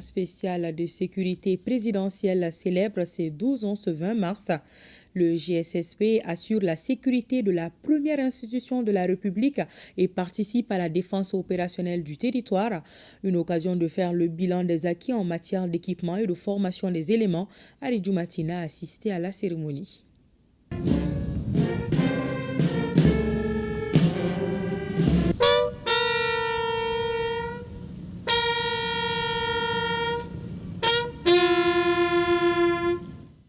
Spécial de sécurité présidentielle célèbre ses 12 ans ce 20 mars. Le GSSP assure la sécurité de la première institution de la République et participe à la défense opérationnelle du territoire. Une occasion de faire le bilan des acquis en matière d'équipement et de formation des éléments. Aridou Matina a assisté à la cérémonie.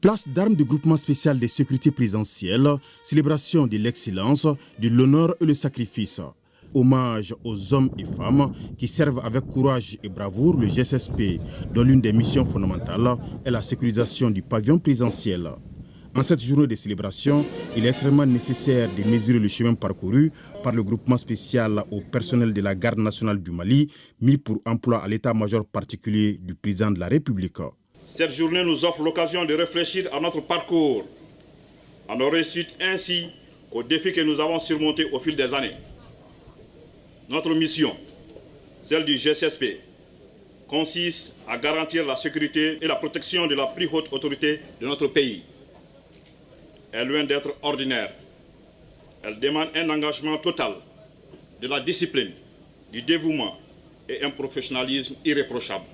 Place d'armes du groupement spécial des sécurités présidentielles, célébration de l'excellence, de l'honneur et le sacrifice. Hommage aux hommes et femmes qui servent avec courage et bravoure le GSSP, dont l'une des missions fondamentales est la sécurisation du pavillon présidentiel. En cette journée de célébration, il est extrêmement nécessaire de mesurer le chemin parcouru par le groupement spécial au personnel de la Garde nationale du Mali, mis pour emploi à l'état-major particulier du président de la République. Cette journée nous offre l'occasion de réfléchir à notre parcours, à nos réussites ainsi qu'aux défis que nous avons surmontés au fil des années. Notre mission, celle du GSSP, consiste à garantir la sécurité et la protection de la plus haute autorité de notre pays. Elle est loin d'être ordinaire. Elle demande un engagement total, de la discipline, du dévouement et un professionnalisme irréprochable.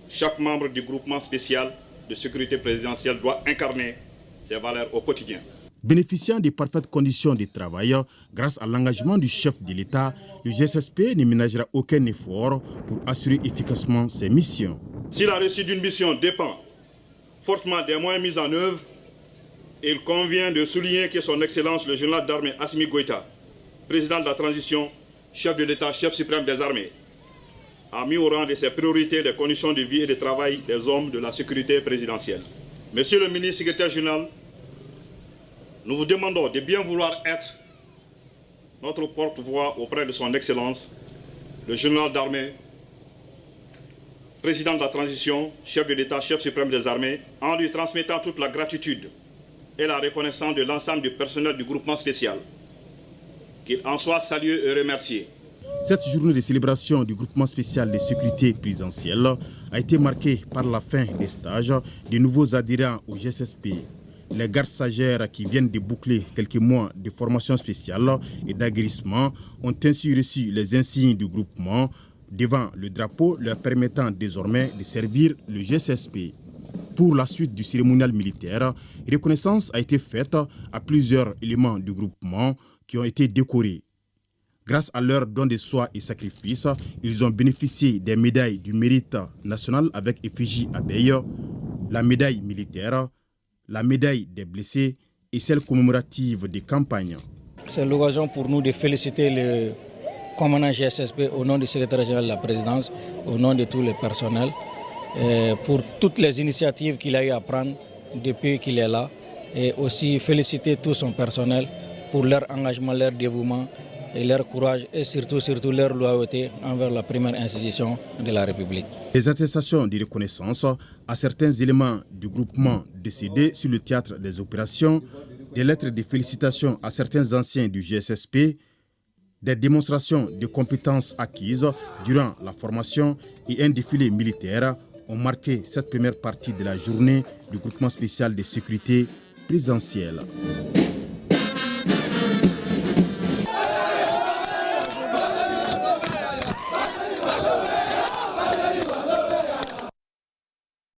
Chaque membre du groupement spécial de sécurité présidentielle doit incarner ces valeurs au quotidien. Bénéficiant des parfaites conditions de travail, grâce à l'engagement du chef de l'État, le GSSP ne ménagera aucun effort pour assurer efficacement ses missions. Si la réussite d'une mission dépend fortement des moyens mis en œuvre, il convient de souligner que son Excellence le général d'armée Assimi Goïta, président de la transition, chef de l'État, chef suprême des armées, a mis au rang de ses priorités les conditions de vie et de travail des hommes de la sécurité présidentielle. Monsieur le ministre secrétaire général, nous vous demandons de bien vouloir être notre porte-voix auprès de son Excellence, le général d'armée, président de la transition, chef de l'État, chef suprême des armées, en lui transmettant toute la gratitude et la reconnaissance de l'ensemble du personnel du groupement spécial. Qu'il en soit salué et remercié. Cette journée de célébration du groupement spécial de sécurité présidentielle a été marquée par la fin des stages des nouveaux adhérents au GSSP. Les gardes stagiaires qui viennent de boucler quelques mois de formation spéciale et d'aguerrissement ont ainsi reçu les insignes du groupement devant le drapeau leur permettant désormais de servir le GSSP. Pour la suite du cérémonial militaire, reconnaissance a été faite à plusieurs éléments du groupement qui ont été décorés. Grâce à leur don de soi et sacrifice, ils ont bénéficié des médailles du mérite national avec effigie abeille, la médaille militaire, la médaille des blessés et celle commémorative des campagnes. C'est l'occasion pour nous de féliciter le commandant GSSP au nom du secrétaire général de la présidence, au nom de tous les personnels, pour toutes les initiatives qu'il a eu à prendre depuis qu'il est là, et aussi féliciter tout son personnel pour leur engagement, leur dévouement, et leur courage et surtout leur loyauté envers la première institution de la République. Les attestations de reconnaissance à certains éléments du groupement décédés sur le théâtre des opérations, des lettres de félicitations à certains anciens du GSSP, des démonstrations de compétences acquises durant la formation et un défilé militaire ont marqué cette première partie de la journée du groupement spécial de sécurité présidentielle.